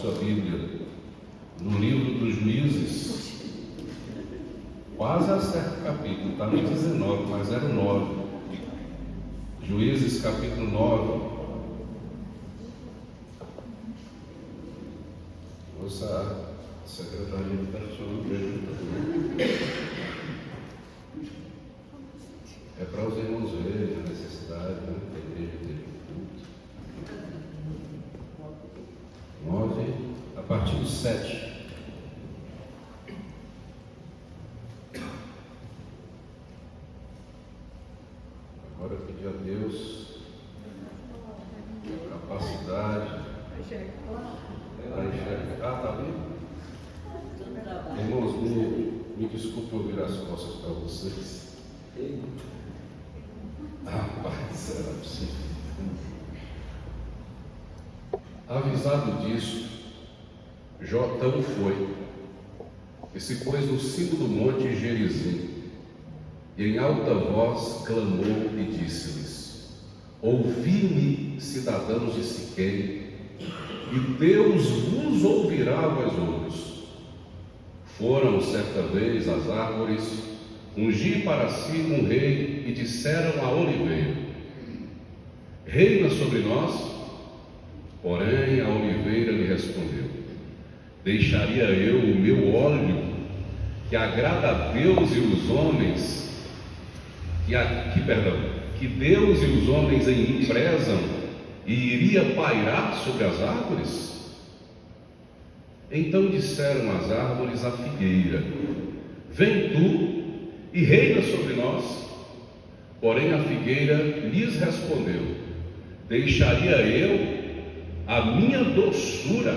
sua Bíblia no livro dos Juízes, quase acerta o capítulo, está no 19, mas era o 9. Juízes capítulo 9. Moça, a secretaria está chamando. É para os irmãos verem a necessidade, né, da igreja ter culto. 9, a partir do 7. Agora eu pedi a Deus capacidade para enxergar. Ah, está bem? Irmãos, me desculpe ouvir as costas para vocês. Rapaz, era possível. Avisado disso, Jotão foi e se pôs no cimo do monte Gerizim, e em alta voz clamou e disse-lhes: ouvi-me, cidadãos de Siquém, e Deus vos ouvirá vós outros. Foram certa vez as árvores ungir para si um rei, e disseram a oliveira: reina sobre nós. Porém a oliveira lhe respondeu: deixaria eu o meu óleo, que agrada a Deus e os homens, que Deus e os homens em mim prezam, e iria pairar sobre as árvores? Então disseram as árvores à figueira: vem tu e reina sobre nós. Porém a figueira lhes respondeu: deixaria eu a minha doçura,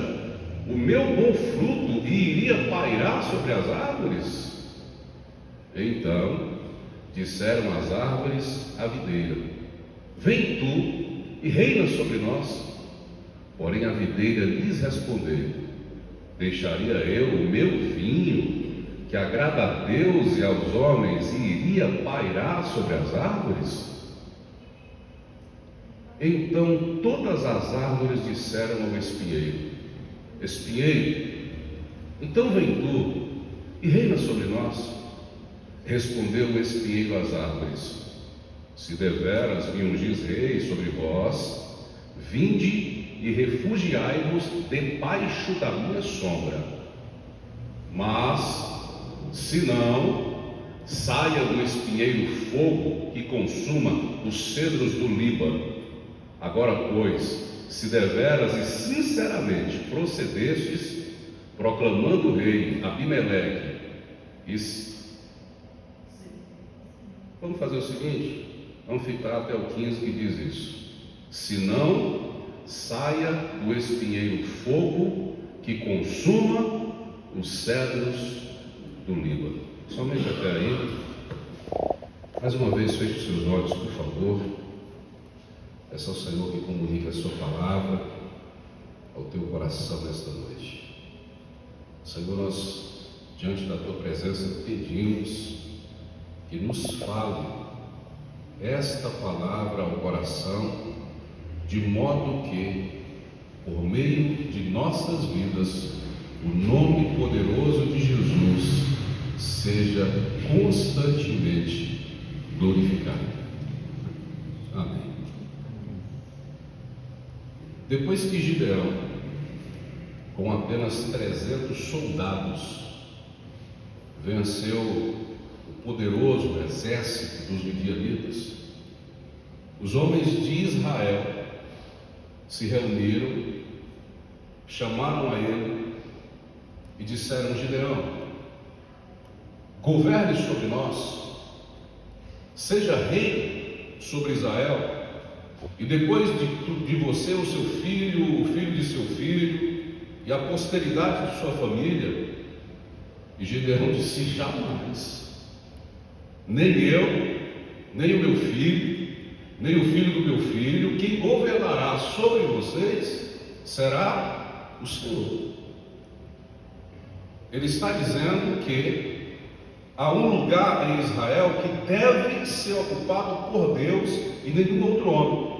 o meu bom fruto, e iria pairar sobre as árvores? Então disseram as árvores à videira: vem tu e reina sobre nós. Porém a videira lhes respondeu: deixaria eu o meu vinho, que agrada a Deus e aos homens, e iria pairar sobre as árvores? Então todas as árvores disseram ao espinheiro: espinheiro, então vem tu e reina sobre nós. Respondeu o espinheiro às árvores: se deveras me ungis rei sobre vós, vinde e refugiai-vos debaixo da minha sombra. Mas se não, saia do espinheiro fogo que consuma os cedros do Líbano. Agora, pois, se deveras e sinceramente procedestes, proclamando o rei Abimeleque, vamos fazer o seguinte, vamos ficar até o 15 que diz isso: se não, saia do espinheiro fogo que consuma os cedros do Líbano. Somente até aí. Mais uma vez, feche os seus olhos, por favor. Peça ao Senhor que comunique a sua palavra ao teu coração nesta noite. Senhor, nós, diante da tua presença, pedimos que nos fale esta palavra ao coração, de modo que, por meio de nossas vidas, o nome poderoso de Jesus seja constantemente glorificado. Amém. Depois que Gideão, com apenas 300 soldados, venceu o poderoso exército dos midianitas, os homens de Israel se reuniram, chamaram a ele e disseram: Gideão, governe sobre nós, seja rei sobre Israel, e depois de você o seu filho, o filho de seu filho e a posteridade de sua família. E Gideão disse: jamais, nem eu, nem o meu filho, nem o filho do meu filho, quem governará sobre vocês será o Senhor. Ele está dizendo que há um lugar em Israel que deve ser ocupado por Deus e nenhum outro homem.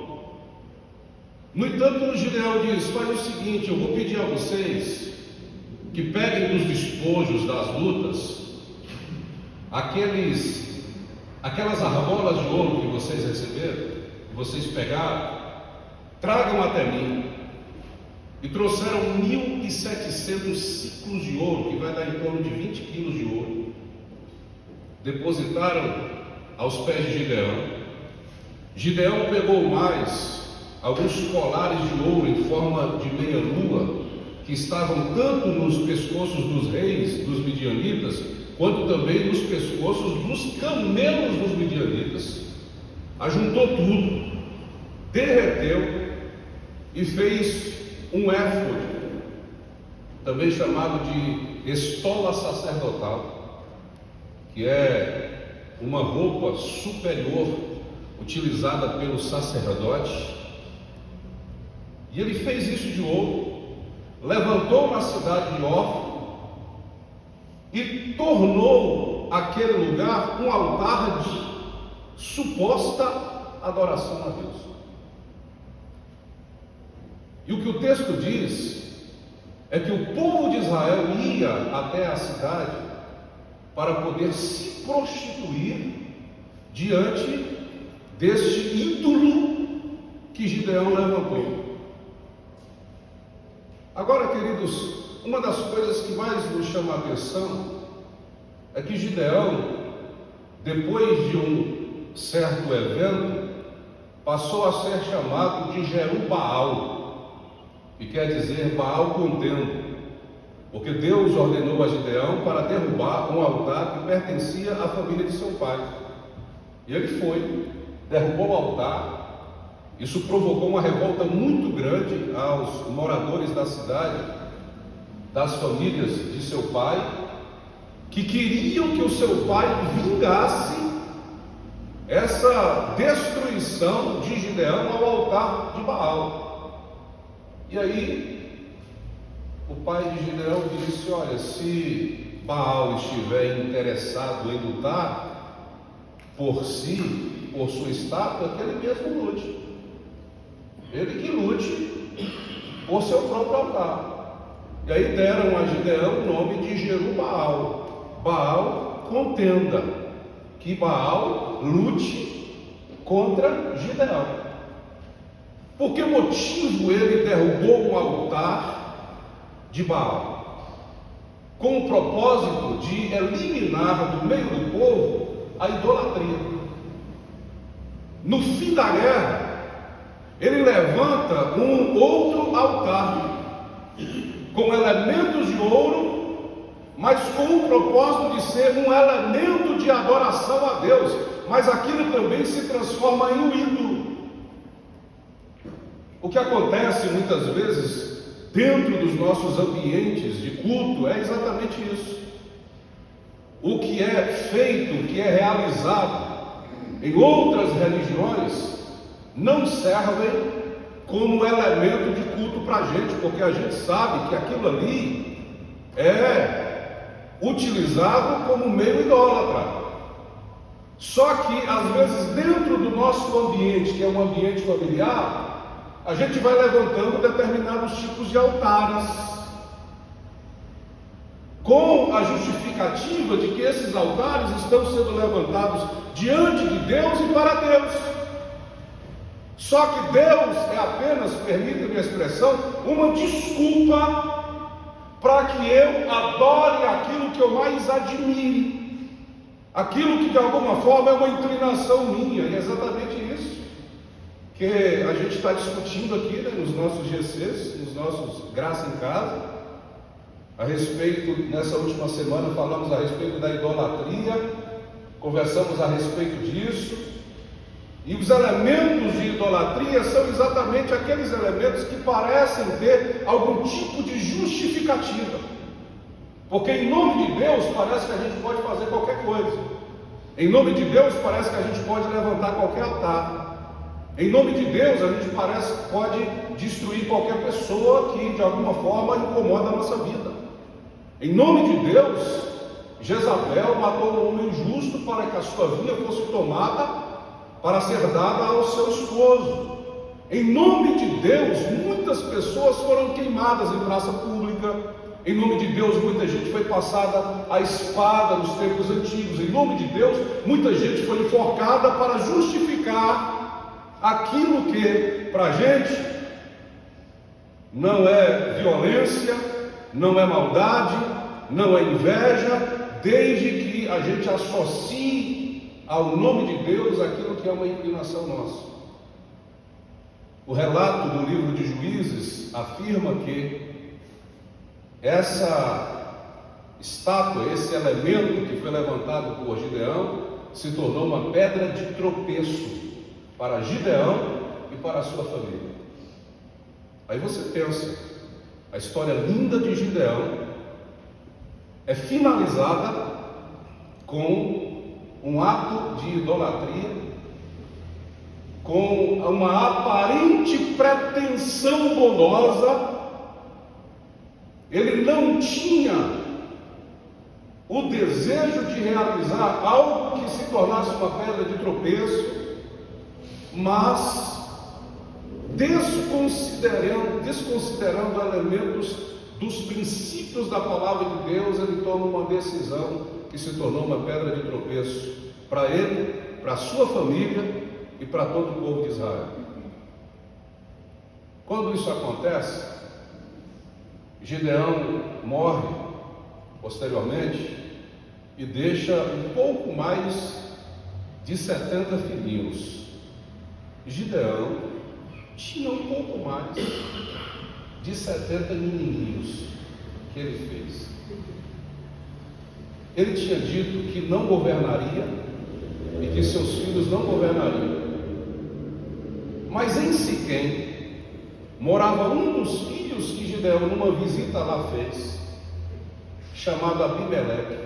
No entanto, o Gideão diz: faz o seguinte, eu vou pedir a vocês que peguem dos despojos das lutas aquelas argolas de ouro que vocês receberam, que vocês pegaram, tragam até mim. E trouxeram 1.700 ciclos de ouro, que vai dar em torno de 20 quilos de ouro. Depositaram aos pés de Gideão. Gideão pegou mais alguns colares de ouro em forma de meia-lua, que estavam tanto nos pescoços dos reis dos midianitas, quanto também nos pescoços dos camelos dos midianitas. Ajuntou tudo, derreteu e fez um éfode, também chamado de estola sacerdotal, que é uma roupa superior utilizada pelo sacerdote. E ele fez isso de ouro, levantou na cidade de Ofra e tornou aquele lugar um altar de suposta adoração a Deus. E o que o texto diz é que o povo de Israel ia até a cidade para poder se prostituir diante deste ídolo que Gideão levantou. Agora, queridos, uma das coisas que mais nos chama a atenção é que Gideão, depois de um certo evento, passou a ser chamado de Jerubbaal, que quer dizer Baal contendo, porque Deus ordenou a Gideão para derrubar um altar que pertencia à família de seu pai. E ele foi, derrubou o altar. Isso provocou uma revolta muito grande aos moradores da cidade, das famílias de seu pai, que queriam que o seu pai vingasse essa destruição de Gideão ao altar de Baal. E aí, o pai de Gideão disse: olha, se Baal estiver interessado em lutar por si, por sua estátua, que ele mesmo lute. Ele que lute por seu próprio altar. E aí deram a Gideão o nome de Jerubbaal, Baal contenda, que Baal lute contra Gideão. Por que motivo ele derrubou um altar de Baal? Com o propósito de eliminar do meio do povo a idolatria. No fim da guerra, ele levanta um outro altar, com elementos de ouro, mas com o propósito de ser um elemento de adoração a Deus, mas aquilo também se transforma em um ídolo. O que acontece muitas vezes dentro dos nossos ambientes de culto é exatamente isso. O que é feito, o que é realizado em outras religiões não servem como elemento de culto para a gente, porque a gente sabe que aquilo ali é utilizado como meio idólatra. Só que às vezes dentro do nosso ambiente, que é um ambiente familiar, a gente vai levantando determinados tipos de altares, com a justificativa de que esses altares estão sendo levantados diante de Deus e para Deus. Só que Deus é apenas, permita-me a expressão, uma desculpa para que eu adore aquilo que eu mais admire, aquilo que de alguma forma é uma inclinação minha. E é exatamente isso que a gente está discutindo aqui, né, nos nossos GCs, nos nossos Graça em Casa, a respeito, nessa última semana falamos a respeito da idolatria, conversamos a respeito disso, e os elementos de idolatria são exatamente aqueles elementos que parecem ter algum tipo de justificativa, porque em nome de Deus parece que a gente pode fazer qualquer coisa, em nome de Deus parece que a gente pode levantar qualquer altar, em nome de Deus, a gente pode destruir qualquer pessoa que de alguma forma incomoda a nossa vida. Em nome de Deus, Jezabel matou um homem justo para que a sua vinha fosse tomada para ser dada ao seu esposo. Em nome de Deus, muitas pessoas foram queimadas em praça pública. Em nome de Deus, muita gente foi passada a espada nos tempos antigos. Em nome de Deus, muita gente foi enforcada para justificar aquilo que, para a gente, não é violência, não é maldade, não é inveja, desde que a gente associe ao nome de Deus aquilo que é uma inclinação nossa. O relato do livro de Juízes afirma que essa estátua, esse elemento que foi levantado por Gideão, se tornou uma pedra de tropeço para Gideão e para a sua família. Aí você pensa, a história linda de Gideão é finalizada com um ato de idolatria, com uma aparente pretensão bondosa. Ele não tinha o desejo de realizar algo que se tornasse uma pedra de tropeço, mas desconsiderando elementos dos princípios da palavra de Deus, ele toma uma decisão que se tornou uma pedra de tropeço para ele, para a sua família e para todo o povo de Israel. Quando isso acontece, Gideão morre posteriormente e deixa um pouco mais de 70 filhinhos. Gideão tinha um pouco mais de 70 menininhos que ele fez. Ele tinha dito que não governaria e que seus filhos não governariam. Mas em Siquém morava um dos filhos que Gideão, numa visita lá, fez, chamado Abimeleque.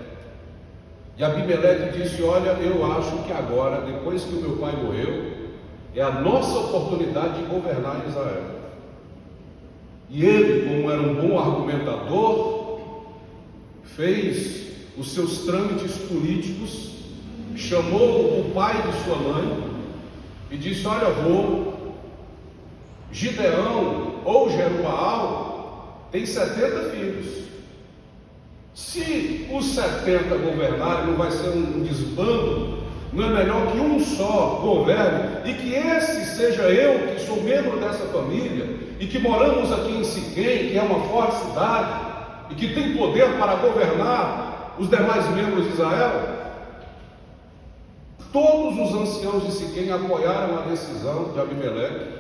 E Abimeleque disse: olha, eu acho que agora, depois que o meu pai morreu, é a nossa oportunidade de governar Israel. E ele, como era um bom argumentador, fez os seus trâmites políticos, chamou o pai de sua mãe e disse: olha, Gideão ou Jerubaal tem 70 filhos. Se os 70 governarem, não vai ser um desbando? Não é melhor que um só governe e que esse seja eu, que sou membro dessa família e que moramos aqui em Siquém, que é uma forte cidade e que tem poder para governar os demais membros de Israel? Todos os anciãos de Siquém apoiaram a decisão de Abimeleque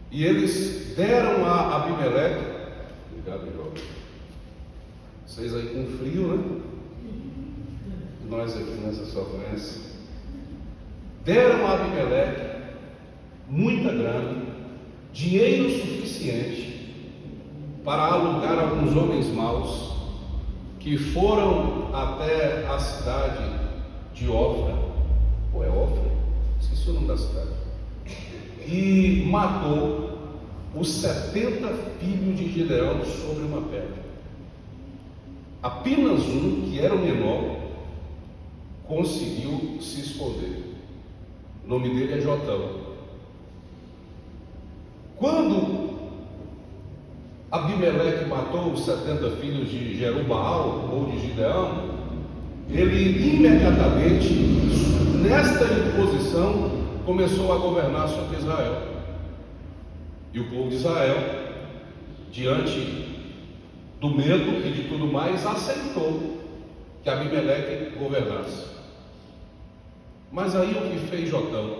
e eles deram a Abimeleque, obrigado, vocês aí com frio, né? Nós aqui nessa sofrência, deram a Abimeleque muita grana, dinheiro suficiente para alugar alguns homens maus que foram até a cidade de Ofra, ou é Ofra? Esqueci o nome da cidade, e matou os 70 filhos de Gideão sobre uma pedra. Apenas um, que era o menor, conseguiu se esconder. O nome dele é Jotão. Quando Abimeleque matou os 70 filhos de Jerubaal ou de Gideão, ele imediatamente, nesta imposição, começou a governar sobre Israel. E o povo de Israel, diante do medo e de tudo mais, aceitou que Abimeleque governasse. Mas aí o que fez Jotão?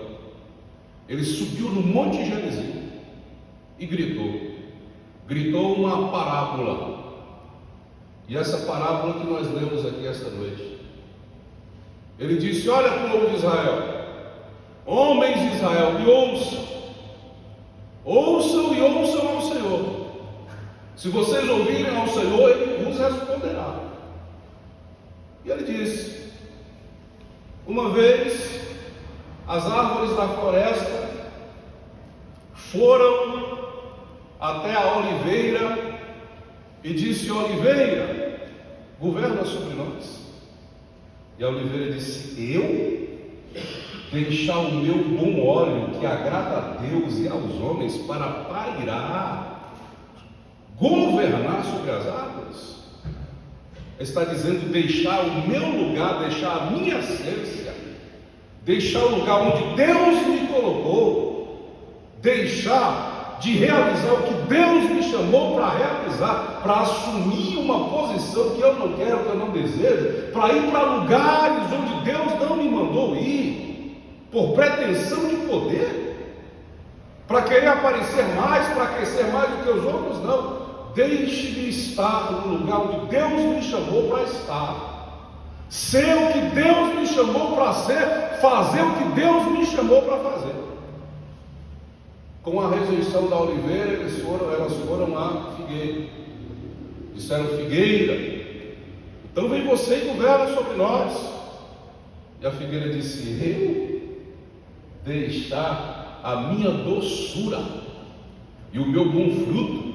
Ele subiu no Monte Gerizim e gritou uma parábola. E essa parábola que nós lemos aqui esta noite, ele disse: olha, povo de Israel, homens de Israel, e ouçam e ouçam ao Senhor. Se vocês ouvirem ao Senhor, Ele vos responderá. E ele disse: uma vez as árvores da floresta foram até a oliveira e disse: oliveira, governa sobre nós. E a oliveira disse: eu? deixar o meu bom óleo que agrada a Deus e aos homens para pairar, governar sobre as águas. Está dizendo deixar o meu lugar, deixar a minha essência, deixar o lugar onde Deus me colocou, deixar de realizar o que Deus me chamou para realizar, para assumir uma posição que eu não quero, que eu não desejo, para ir para lugares onde Deus não me mandou ir, por pretensão de poder, para querer aparecer mais, para crescer mais do que os outros. Não. Deixe-me estar no lugar onde Deus me chamou para estar, ser o que Deus me chamou para ser, fazer o que Deus me chamou para fazer. Com a rejeição da oliveira, elas foram à figueira, disseram: figueira, então vem você e governa sobre nós. E a figueira disse: eu deixar a minha doçura e o meu bom fruto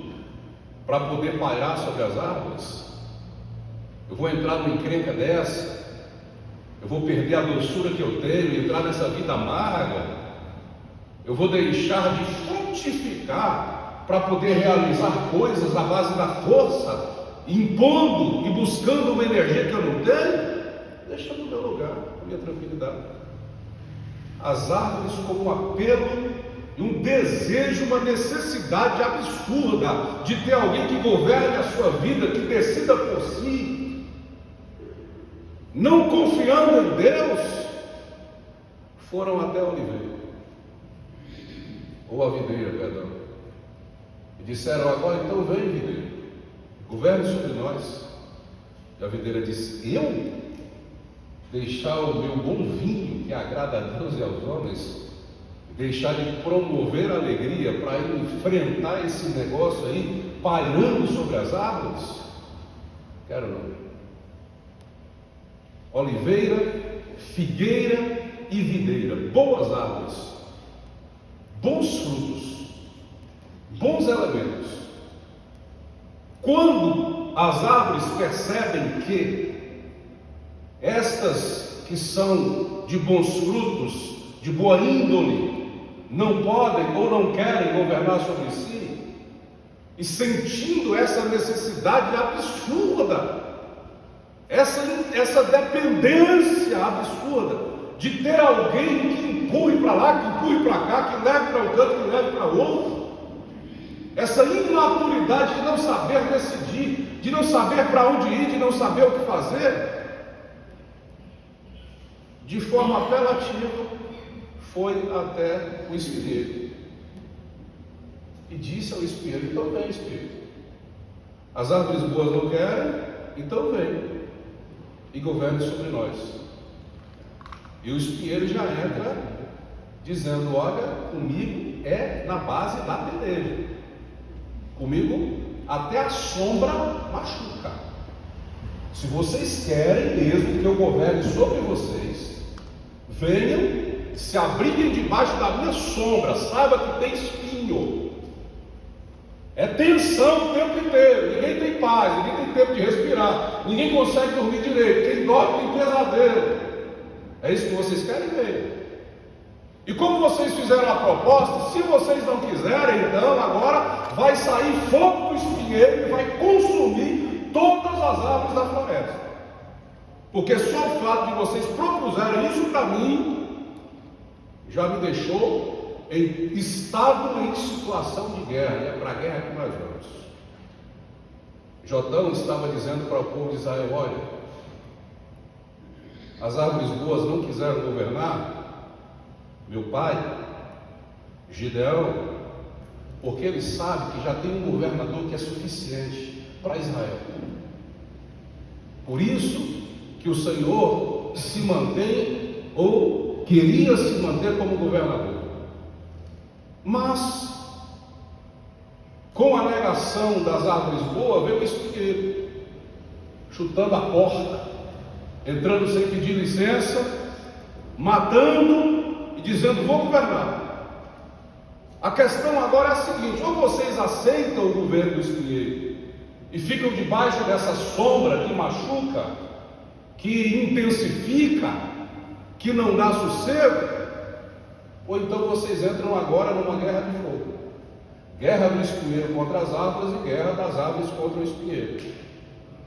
para poder pairar sobre as árvores? Eu vou entrar numa encrenca dessa? Eu vou perder a doçura que eu tenho, entrar nessa vida amarga? Eu vou deixar de frutificar para poder realizar coisas à base da força, impondo e buscando uma energia que eu não tenho? Deixa no meu lugar, a minha tranquilidade. As árvores como um apelo e um desejo, uma necessidade absurda de ter alguém que governe a sua vida, que decida por si, não confiando em Deus, foram até a oliveira, ou a videira, perdão, e disseram: agora então vem, videira, governe sobre nós. E a videira disse: eu deixar o meu bom vinho que agrada a Deus e aos homens, deixar de promover alegria para enfrentar esse negócio aí, pairando sobre as árvores? Quero não. Oliveira, figueira e videira, boas árvores, bons frutos, bons elementos. Quando as árvores percebem que estas que são de bons frutos, de boa índole, não podem ou não querem governar sobre si, e sentindo essa necessidade absurda, essa dependência absurda de ter alguém que empurre para lá, que empurre para cá, que leve para um canto, que leve para outro, essa imaturidade de não saber decidir, de não saber para onde ir, de não saber o que fazer, de forma apelativa, foi até o espinheiro e disse ao espinheiro: então vem, espinheiro, as árvores boas não querem, então vem e governe sobre nós. E o espinheiro já entra dizendo: olha, comigo é na base da peleja, comigo até a sombra machuca. Se vocês querem mesmo que eu governe sobre vocês, venham, se abriguem debaixo da minha sombra, saiba que tem espinho, é tensão o tempo inteiro, ninguém tem paz, ninguém tem tempo de respirar, ninguém consegue dormir direito, quem dorme tem pesadelo. É isso que vocês querem ver? E como vocês fizeram a proposta, se vocês não quiserem, então agora vai sair fogo do espinheiro e vai consumir todas as árvores da floresta, porque só o fato de vocês propuserem isso para mim já me deixou em estado, em situação de guerra, e é para a guerra que nós vamos. Jotão estava dizendo para o povo de Israel: olha, as árvores boas não quiseram governar meu pai, Gideão, porque ele sabe que já tem um governador que é suficiente para Israel. Por isso que o Senhor se mantém, ou queria se manter como governador. Mas, com a negação das árvores boas, veio o espinheiro, chutando a porta, entrando sem pedir licença, matando e dizendo: vou governar. A questão agora é a seguinte: ou vocês aceitam o governo do espinheiro e ficam debaixo dessa sombra que machuca, que intensifica, que não dá sossego, ou então vocês entram agora numa guerra de fogo. Guerra do espinheiro contra as árvores e guerra das árvores contra o espinheiro.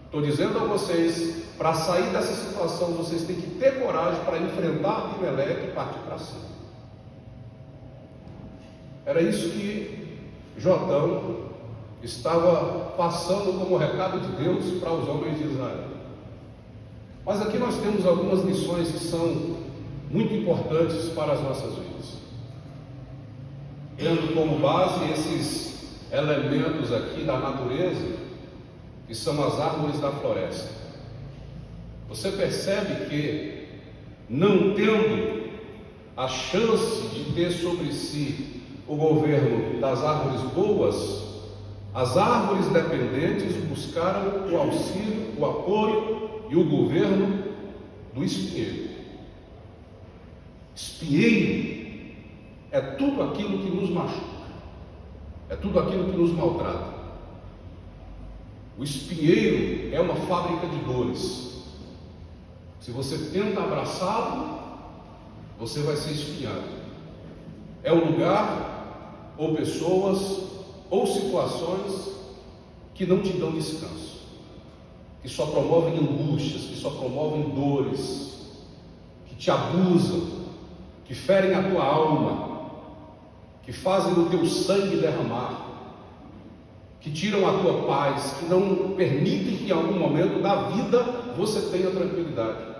Estou dizendo a vocês, para sair dessa situação, vocês têm que ter coragem para enfrentar Abimeleque e partir para cima. Era isso que Jotão estava passando como recado de Deus para os homens de Israel. Mas aqui nós temos algumas lições que são muito importantes para as nossas vidas. Tendo como base esses elementos aqui da natureza, que são as árvores da floresta. Você percebe que, não tendo a chance de ter sobre si o governo das árvores boas, as árvores dependentes buscaram o auxílio, o apoio e o governo do espinheiro. Espinheiro é tudo aquilo que nos machuca, é tudo aquilo que nos maltrata. O espinheiro é uma fábrica de dores. Se você tenta abraçá-lo, você vai ser espinhado. É um lugar, ou pessoas, ou situações que não te dão descanso, que só promovem angústias, que só promovem dores, que te abusam, que ferem a tua alma, que fazem o teu sangue derramar, que tiram a tua paz, que não permitem que em algum momento da vida você tenha tranquilidade.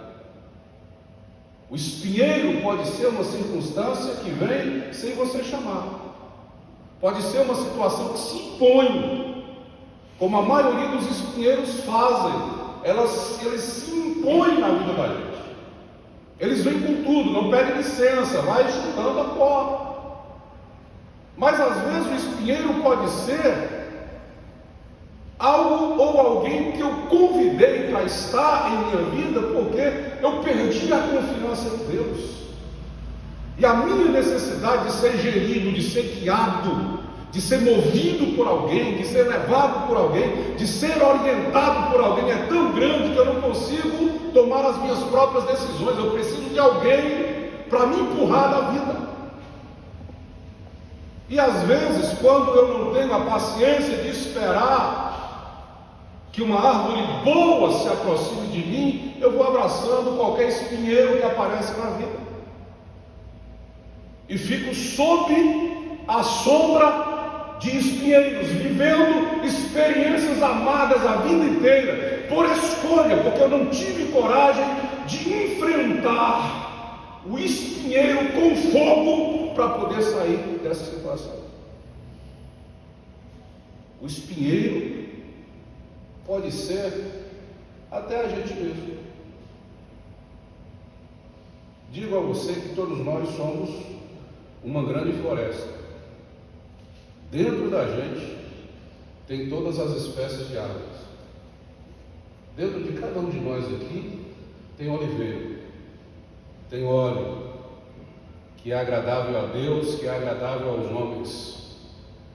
O espinheiro pode ser uma circunstância que vem sem você chamar. Pode ser uma situação que se impõe, como a maioria dos espinheiros fazem. Eles se impõem na vida da gente. Eles vêm com tudo, não pedem licença, vai chutando a porta. Mas às vezes o espinheiro pode ser algo ou alguém que eu convidei para estar em minha vida porque eu perdi a confiança em Deus. E a minha necessidade de ser gerido, de ser guiado, de ser movido por alguém, de ser levado por alguém, de ser orientado por alguém é tão grande que eu não consigo tomar as minhas próprias decisões. Eu preciso de alguém para me empurrar na vida. E às vezes, quando eu não tenho a paciência de esperar que uma árvore boa se aproxime de mim, eu vou abraçando qualquer espinheiro que aparece na vida. E fico sob a sombra de espinheiros, vivendo experiências amargas a vida inteira, por escolha, porque eu não tive coragem de enfrentar o espinheiro com fogo para poder sair dessa situação. O espinheiro pode ser até a gente mesmo. Digo a você que todos nós somos uma grande floresta. Dentro da gente tem todas as espécies de árvores. Dentro de cada um de nós aqui tem oliveira, tem óleo, que é agradável a Deus, que é agradável aos homens,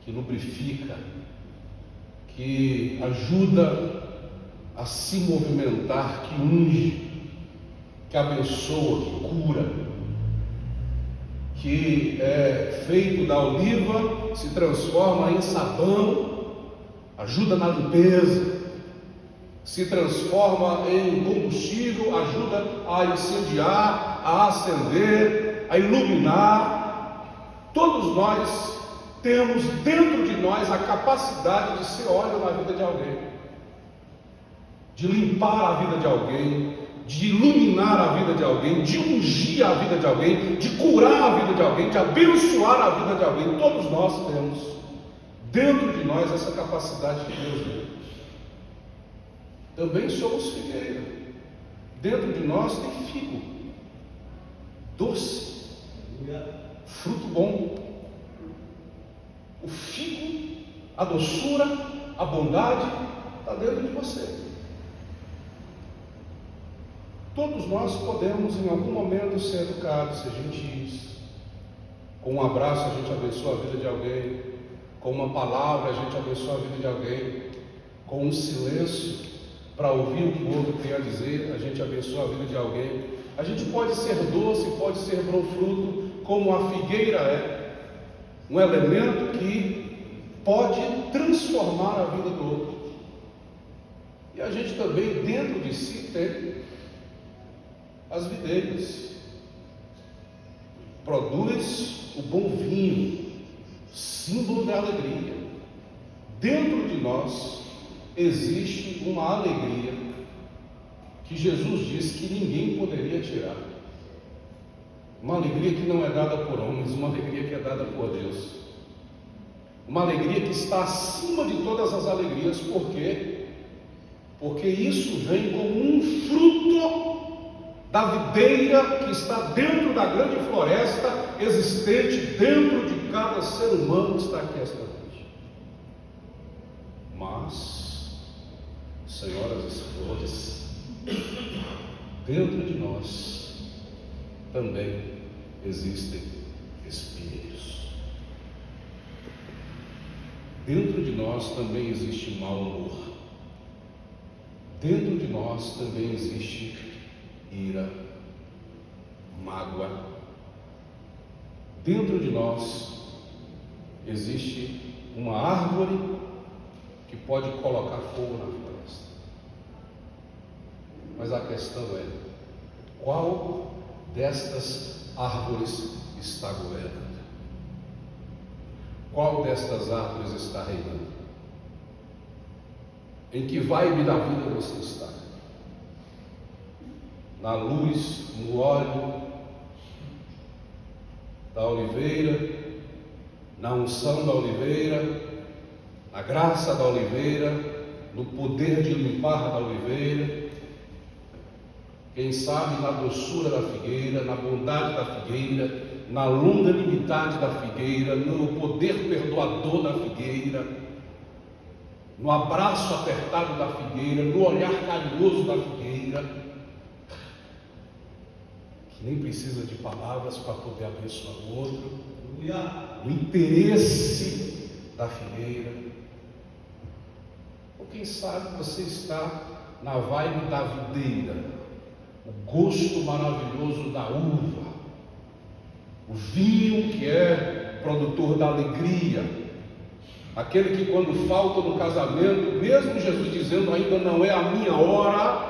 que lubrifica, que ajuda a se movimentar, que unge, que abençoa, que cura, que é feito da oliva, se transforma em sabão, ajuda na limpeza, se transforma em combustível, ajuda a incendiar, a acender, a iluminar. Todos nós temos dentro de nós a capacidade de ser óleo na vida de alguém, de limpar a vida de alguém, de iluminar a vida de alguém, de ungir a vida de alguém, de curar a vida de alguém, de abençoar a vida de alguém. Todos nós temos dentro de nós essa capacidade que Deus deu. Também somos figueira. Dentro de nós tem figo, doce, fruto bom. O figo, a doçura, a bondade está dentro de você. Todos nós podemos em algum momento ser educados, ser gentis. Com um abraço a gente abençoa a vida de alguém, com uma palavra a gente abençoa a vida de alguém, com um silêncio para ouvir o que o outro tem a dizer, a gente abençoa a vida de alguém. A gente pode ser doce, pode ser bom fruto, como a figueira é, um elemento que pode transformar a vida do outro. E a gente também, dentro de si, tem as videiras. Produz o bom vinho, símbolo da alegria. Dentro de nós existe uma alegria que Jesus disse que ninguém poderia tirar. Uma alegria que não é dada por homens, uma alegria que é dada por Deus. Uma alegria que está acima de todas as alegrias. Por quê? Porque isso vem como um fruto da videira que está dentro da grande floresta existente dentro de cada ser humano que está aqui esta noite. Mas, senhoras e senhores, dentro de nós também existem espinheiros. Dentro de nós também existe mau humor. Dentro de nós também existe ira, mágoa. Dentro de nós existe uma árvore que pode colocar fogo na floresta. Mas a questão é: qual destas árvores está governando? Qual destas árvores está reinando? Em que vibe da vida você está? Na luz, no óleo da oliveira, na unção da oliveira, na graça da oliveira, no poder de limpar da oliveira, quem sabe na doçura da figueira, na bondade da figueira, na longanimidade da figueira, no poder perdoador da figueira, no abraço apertado da figueira, no olhar carinhoso da figueira, que nem precisa de palavras para poder abençoar o outro, no interesse da figueira. Ou quem sabe você está na vibe da videira, o gosto maravilhoso da uva, o vinho que é produtor da alegria, aquele que quando falta no casamento, mesmo Jesus dizendo ainda não é a minha hora,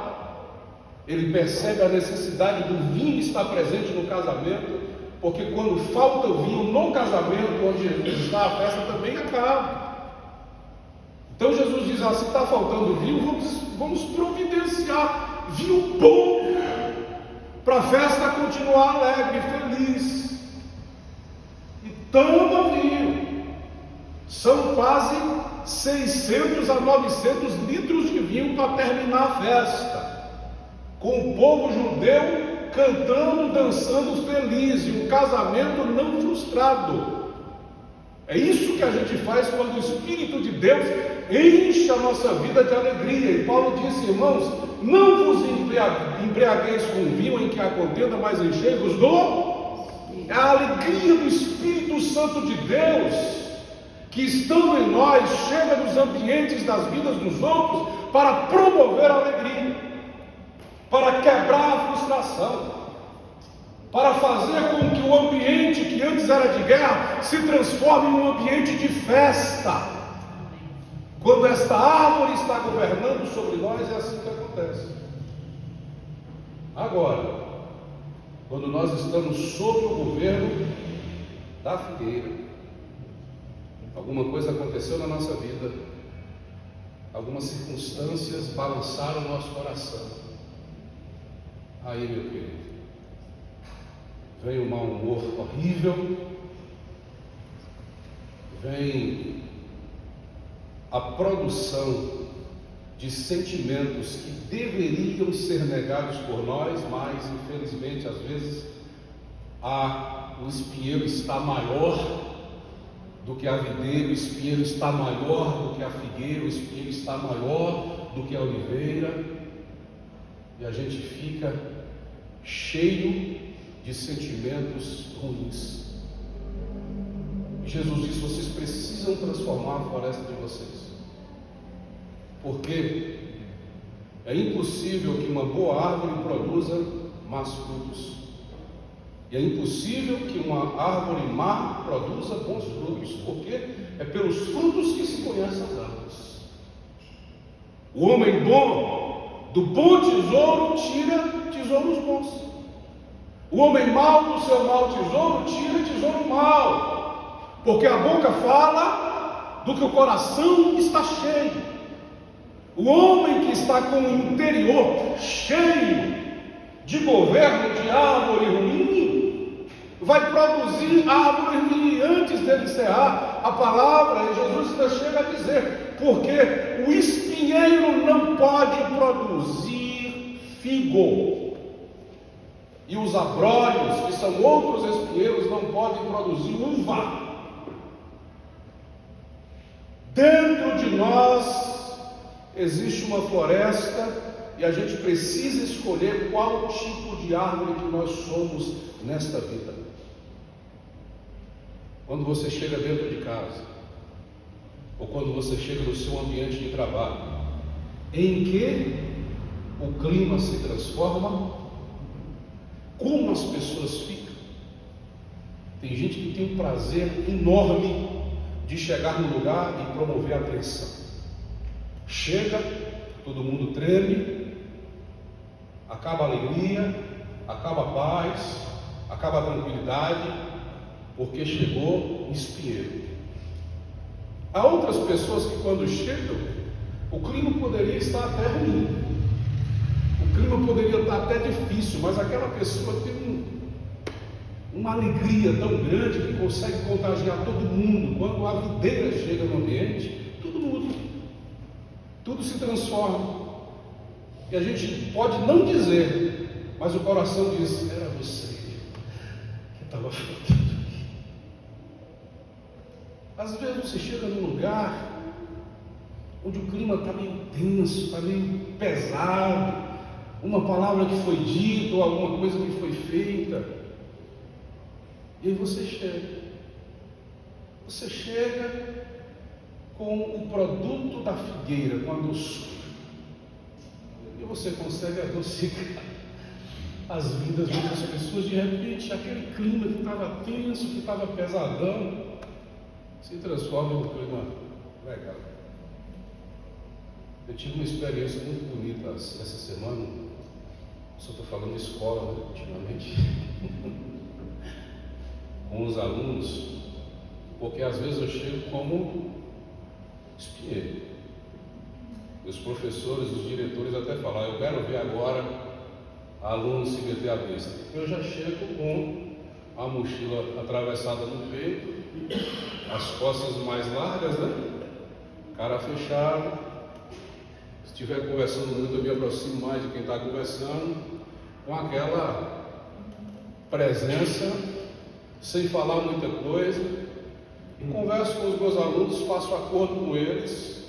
ele percebe a necessidade do vinho estar presente no casamento, porque quando falta o vinho no casamento, onde Jesus está, a festa também acaba. Então Jesus diz: se está faltando vinho, vamos providenciar vinho bom, para a festa continuar alegre e feliz. E toma vinho. São quase 600 a 900 litros de vinho para terminar a festa, com o povo judeu cantando, dançando feliz, e um casamento não frustrado. É isso que a gente faz quando o Espírito de Deus enche a nossa vida de alegria. E Paulo disse: irmãos, não vos embriagueis com vinho em que há contenda, mas enchei-vos é a alegria do Espírito Santo de Deus, que estando em nós, chega nos ambientes das vidas dos outros para promover a alegria, para quebrar a frustração, para fazer com que o ambiente que antes era de guerra se transforme em um ambiente de festa. Quando esta árvore está governando sobre nós, é assim que acontece. Agora, quando nós estamos sob o governo da figueira, alguma coisa aconteceu na nossa vida, algumas circunstâncias balançaram o nosso coração. Aí, meu querido, vem um mau humor horrível, vem a produção de sentimentos que deveriam ser negados por nós, mas infelizmente às vezes o espinheiro está maior do que a videira, o espinheiro está maior do que a figueira, o espinheiro está maior do que a oliveira, e a gente fica cheio de sentimentos ruins. Jesus disse: vocês precisam transformar a floresta de vocês, porque é impossível que uma boa árvore produza más frutos. E é impossível que uma árvore má produza bons frutos, porque é pelos frutos que se conhecem as árvores. O homem bom, do bom tesouro, tira tesouros bons. O homem mau, do seu mau tesouro, tira tesouro mau. Porque a boca fala do que o coração está cheio. O homem que está com o interior cheio de governo de árvore ruim, vai produzir árvore ruim. Antes dele encerrar a palavra, Jesus ainda chega a dizer: porque o espinheiro não pode produzir figo, e os abrolhos, que são outros espinheiros, não podem produzir uva. Dentro de nós existe uma floresta, e a gente precisa escolher qual tipo de árvore que nós somos nesta vida. Quando você chega dentro de casa, ou quando você chega no seu ambiente de trabalho, em que o clima se transforma, como as pessoas ficam. Tem gente que tem um prazer enorme de chegar no lugar e promover a atenção. Chega, todo mundo treme, acaba a alegria, acaba a paz, acaba a tranquilidade, porque chegou um espinheiro. Há outras pessoas que quando chegam, o clima poderia estar até ruim, o clima poderia estar até difícil, mas aquela pessoa tem uma alegria tão grande que consegue contagiar todo mundo. Quando a videira chega no ambiente, tudo muda, tudo se transforma. E a gente pode não dizer, mas o coração diz: era você que estava faltando aqui. Às vezes você chega num lugar onde o clima está meio tenso, está meio pesado, uma palavra que foi dita ou alguma coisa que foi feita, e aí você chega com o produto da figueira, com a doçura, e você consegue adocicar as vidas de outras pessoas. De repente, aquele clima que estava tenso, que estava pesadão, se transforma em um clima legal. Eu tive uma experiência muito bonita essa semana. Só estou falando de escola, né, ultimamente, com os alunos, porque às vezes eu chego como espinheiro. Os professores, os diretores até falam: eu quero ver agora aluno se meter a besta. Eu já chego com a mochila atravessada no peito, as costas mais largas, né? Cara fechado. Se estiver conversando muito, eu me aproximo mais de quem está conversando, com aquela presença, sem falar muita coisa, e converso com os meus alunos, faço acordo com eles,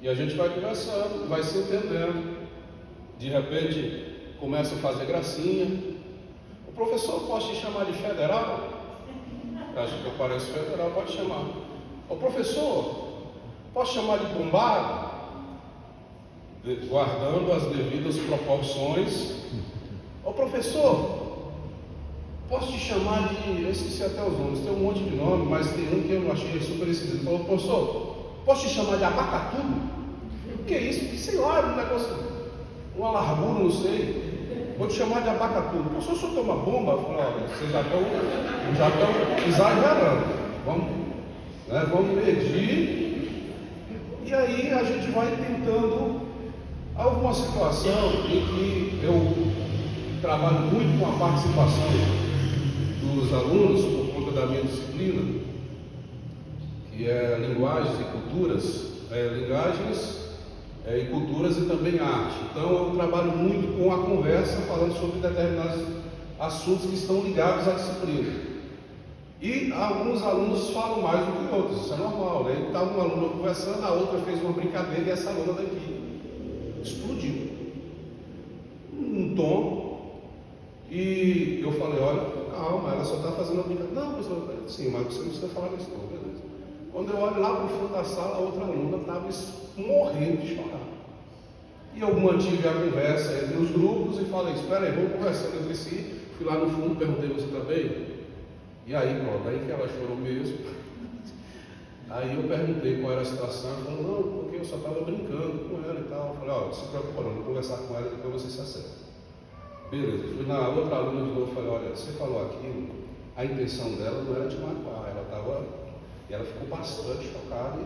e a gente vai conversando, vai se entendendo. De repente, começa a fazer gracinha. O professor, posso te chamar de federal? Acha que eu pareço federal? Pode chamar. O professor, posso chamar de bombado? Guardando as devidas proporções. O professor, posso te chamar de... eu esqueci até os nomes, tem um monte de nome, mas tem um que eu achei super esquisito. Falou: professor, posso te chamar de abacatu? O que é isso? Que sei lá, um negócio, uma largura, não sei. Vou te chamar de abacatu. Professor, o senhor toma bomba? Eu falei: olha, vocês já estão exagerando. Vamos medir. E aí a gente vai tentando. Alguma situação em que eu trabalho muito com a participação dos alunos por conta da minha disciplina, que é linguagens e culturas, e culturas e também arte. Então eu trabalho muito com a conversa, falando sobre determinados assuntos que estão ligados à disciplina. E alguns alunos falam mais do que outros, isso é normal, né? Está uma aluna conversando, a outra fez uma brincadeira e essa aluna daqui explodiu um tom, e eu falei: olha, calma, ela só está fazendo a brincadeira. Não, professor, sim, mas você não precisa falar isso não, beleza. Quando eu olho lá para o fundo da sala, a outra aluna estava morrendo de chorar. E eu mantive a conversa entre os grupos e falei: espera aí, vamos conversando entre si. Fui lá no fundo, perguntei: você está bem? E aí, pronto, aí que ela chorou mesmo. Aí eu perguntei qual era a situação. Ela falou: não, porque eu só estava brincando com ela e tal. Eu falei: ó, não se preocupa não, vou conversar com ela e depois você se acerta. Beleza, fui na outra aluna de novo e falei: olha, você falou aquilo, a intenção dela não era te magoar, e ela ficou bastante chocada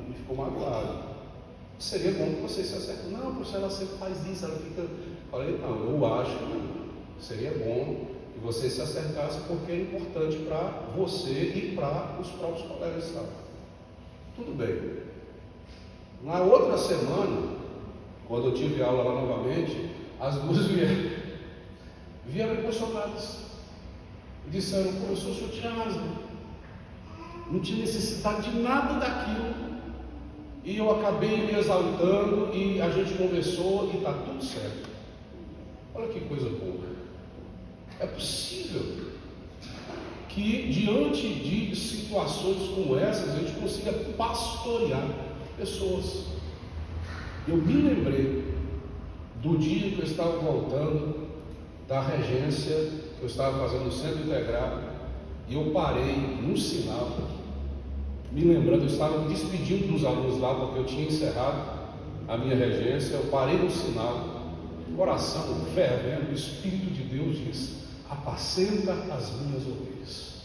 e ficou magoada. Seria bom que você se acertasse. Não, professor, ela sempre faz isso, ela fica. Falei: não, eu acho que seria bom que você se acertasse, porque é importante para você e para os próprios colegas de sala. Tudo bem. Na outra semana, quando eu tive aula lá novamente, as duas vieram emocionadas e disseram: professor, o senhor tinha razão, não tinha necessidade de nada daquilo, e eu acabei me exaltando e a gente conversou e está tudo certo. Olha que coisa boa. É possível que diante de situações como essas a gente consiga pastorear pessoas. Eu me lembrei do dia que eu estava voltando da regência, que eu estava fazendo no centro integrado, e eu parei num sinal, me lembrando, eu estava me despedindo dos alunos lá, porque eu tinha encerrado a minha regência. Eu parei no sinal, coração fervendo, o Espírito de Deus diz: apacenta as minhas ovelhas.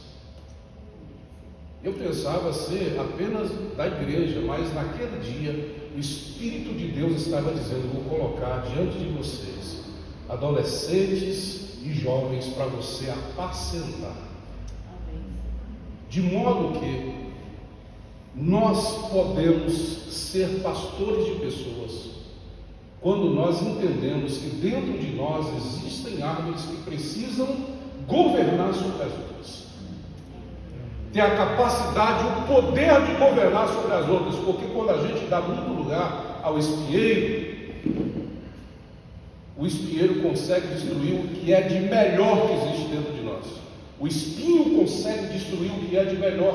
Eu pensava ser apenas da igreja, mas naquele dia o Espírito de Deus estava dizendo: vou colocar diante de vocês adolescentes e jovens para você apacentar. De modo que nós podemos ser pastores de pessoas quando nós entendemos que dentro de nós existem árvores que precisam governar sobre as outras. Ter a capacidade, o poder de governar sobre as outras, porque quando a gente dá muito lugar ao espinheiro, o espinheiro consegue destruir o que é de melhor que existe dentro de nós. O espinho consegue destruir o que há de melhor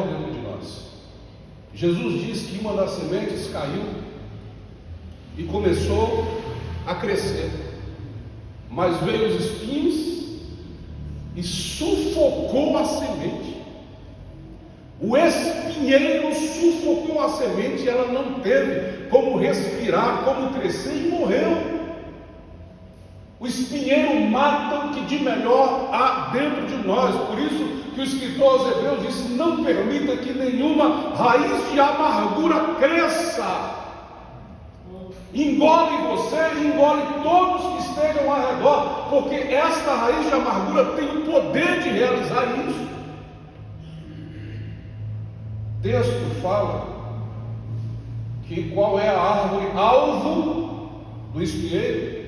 dentro de nós. Jesus diz que uma das sementes caiu e começou a crescer, mas veio os espinhos e sufocou a semente. O espinheiro sufocou a semente e ela não teve como respirar, como crescer, e morreu. O espinheiro mata o que de melhor há dentro de nós. Por isso que o escritor aos Hebreus disse: não permita que nenhuma raiz de amargura cresça. Engole você e engole todos que estejam ao redor, porque esta raiz de amargura tem o poder de realizar isso. O texto fala que qual é a árvore alvo do espinheiro?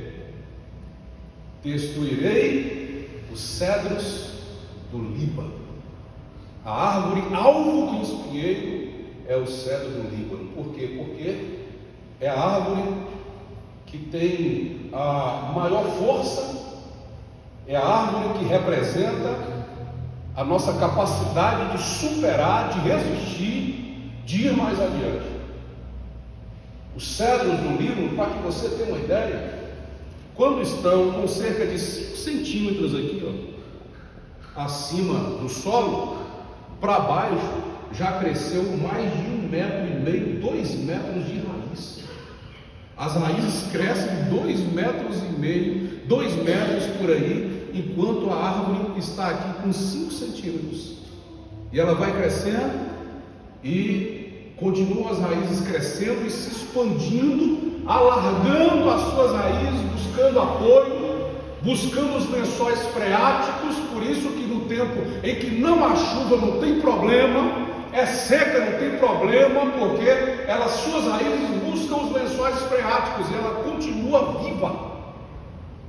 Destruirei os cedros do Líbano. A árvore alvo do espinheiro é o cedro do Líbano. Por quê? Porque é a árvore que tem a maior força, é a árvore que representa a nossa capacidade de superar, de resistir, de ir mais adiante. Os cedros do Líbano, para que você tenha uma ideia, quando estão com cerca de 5 centímetros aqui, acima do solo, para baixo já cresceu mais de 1,5 metro, 2 metros de raiz. As raízes crescem 2,5 metros, 2 metros por aí, enquanto a árvore está aqui com 5 centímetros. E ela vai crescendo e continuam as raízes crescendo e se expandindo, alargando as suas raízes, buscando apoio, buscando os lençóis freáticos. Por isso que no tempo em que não há chuva não tem problema, é seca não tem problema, porque suas raízes buscam os lençóis freáticos e ela continua viva.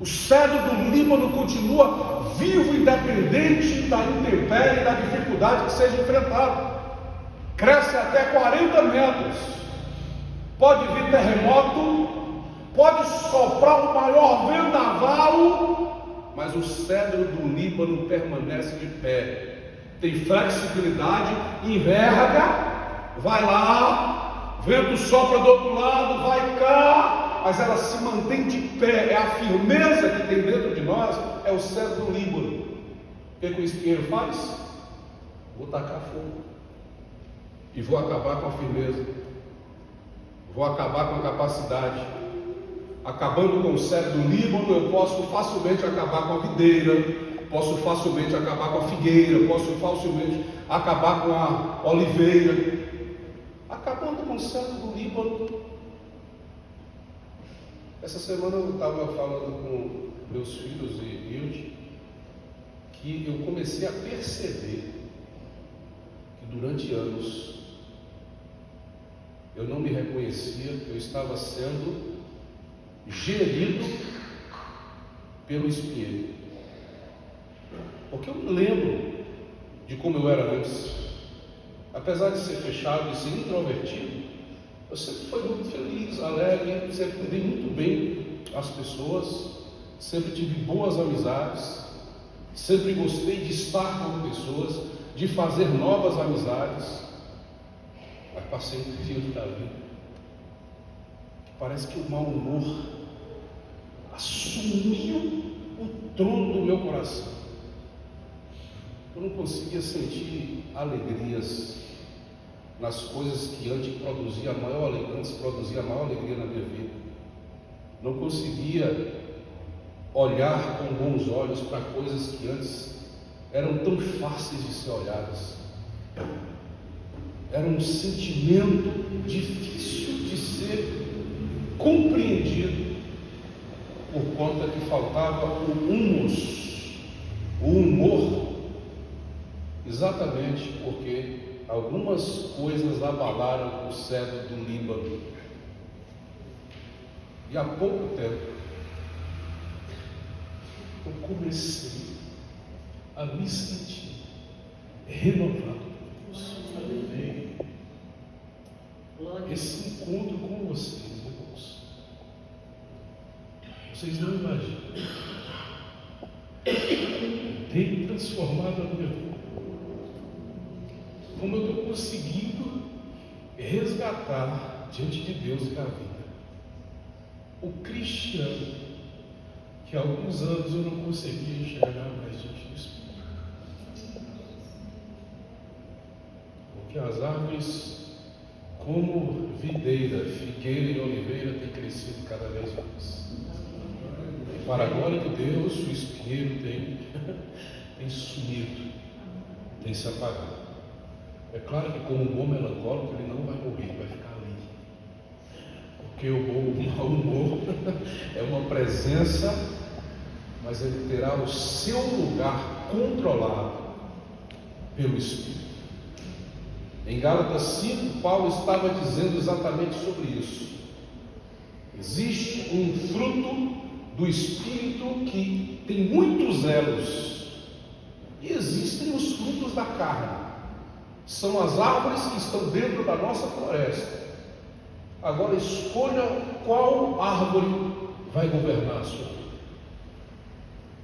O cedro do Líbano continua vivo, independente da intempérie e da dificuldade que seja enfrentada. Cresce até 40 metros. Pode vir terremoto, pode soprar o maior vendaval, mas o cedro do Líbano permanece de pé. Tem flexibilidade, enverga, vai lá, vento sopra do outro lado, vai cá, mas ela se mantém de pé, é a firmeza que tem dentro de nós, é o cedro do Líbano. O que o espinheiro faz? Vou tacar fogo e vou acabar com a firmeza, vou acabar com a capacidade. Acabando com o cedro do Líbano, eu posso facilmente acabar com a videira, posso facilmente acabar com a figueira, posso facilmente acabar com a oliveira. Acabando com o cedro do Líbano. Essa semana eu estava falando com meus filhos e Hilde, que eu comecei a perceber que durante anos eu não me reconhecia que eu estava sendo gerido pelo espinheiro. Porque eu me lembro de como eu era antes. Apesar de ser fechado e ser introvertido, eu sempre fui muito feliz, alegre, sempre dei muito bem às pessoas, sempre tive boas amizades, sempre gostei de estar com pessoas, de fazer novas amizades. Mas passei um período da vida que parece que o mau humor assumiu o trono do meu coração. Eu não conseguia sentir alegrias nas coisas que antes produzia maior alegria na minha vida. Não conseguia olhar com bons olhos para coisas que antes eram tão fáceis de ser olhadas. Era um sentimento difícil de ser compreendido, por conta que faltava o humus, o humor, exatamente porque algumas coisas abalaram o cedro do Líbano. E há pouco tempo eu comecei a me sentir renovado por Deus. Esse encontro com vocês, irmãos, vocês não imaginam. Tem transformado a minha vida. Como eu estou conseguindo resgatar diante de Deus e da vida o cristiano que há alguns anos eu não conseguia enxergar mais diante do Espírito. Porque as árvores, como videira, figueira e oliveira, têm crescido cada vez mais. E para a glória de Deus, o espinheiro tem sumido, tem se apagado. É claro que, como um bom melancólico, ele não vai morrer, vai ficar ali. Porque o mau humor é uma presença, mas ele terá o seu lugar controlado pelo Espírito. Em Gálatas 5, Paulo estava dizendo exatamente sobre isso. Existe um fruto do Espírito que tem muitos elos, e existem os frutos da carne. São as árvores que estão dentro da nossa floresta. Agora escolha qual árvore vai governar a sua vida.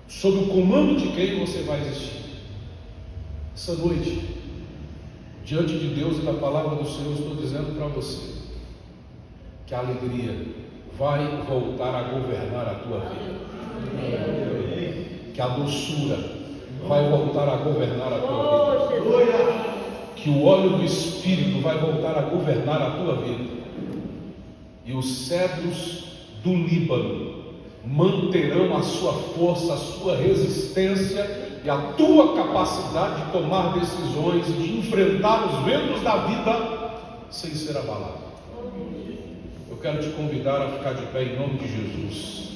Sob o comando de quem você vai existir. Essa noite, diante de Deus e da palavra do Senhor, estou dizendo para você que a alegria vai voltar a governar a tua vida. Que a doçura vai voltar a governar a tua vida. Que o óleo do Espírito vai voltar a governar a tua vida. E os cedros do Líbano manterão a sua força, a sua resistência e a tua capacidade de tomar decisões e de enfrentar os ventos da vida sem ser abalado. Eu quero te convidar a ficar de pé em nome de Jesus.